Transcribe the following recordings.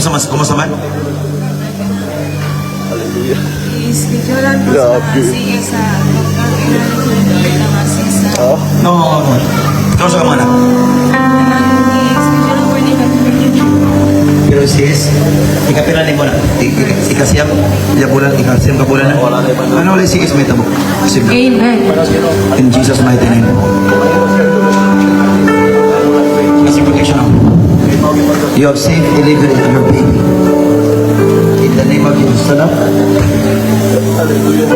Kumusta man? Ischedule po sa CA sa No. Ikaw sa kamana? i-schedule po ni Pero sis, ikapilan mo na. Ikasiyam, bulan, ikasiyam ka bulan na. Ano ulit sis, may tabo. Amen. In Jesus' mighty name. Kasi protection ako. You have safe delivery of your baby. In the name of Jesus. Stand up. Hallelujah.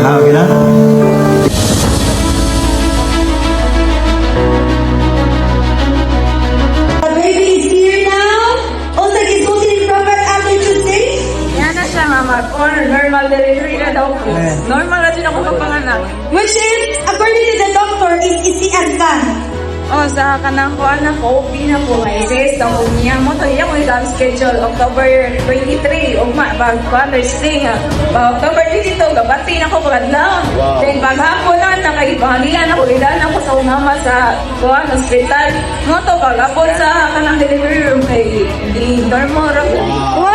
Okay na? The baby is here now. Also, is continuing proper attitude days. Yan na siya nga normal delivery na daw po. Normal na din ako kapanganak. Which is, according to the doctor, is the advanced. O sa kanang ko anak ko, na po ay sis, ang niya mo to iya ko yung schedule October 23 o Father's Day nga. October 22 gabati na ko kadlaw. Then paghapon na nakaibangilan ako ilan ako sa umama sa kuan hospital. Mo to paghapon sa kanang delivery room kay di dormo ra ko.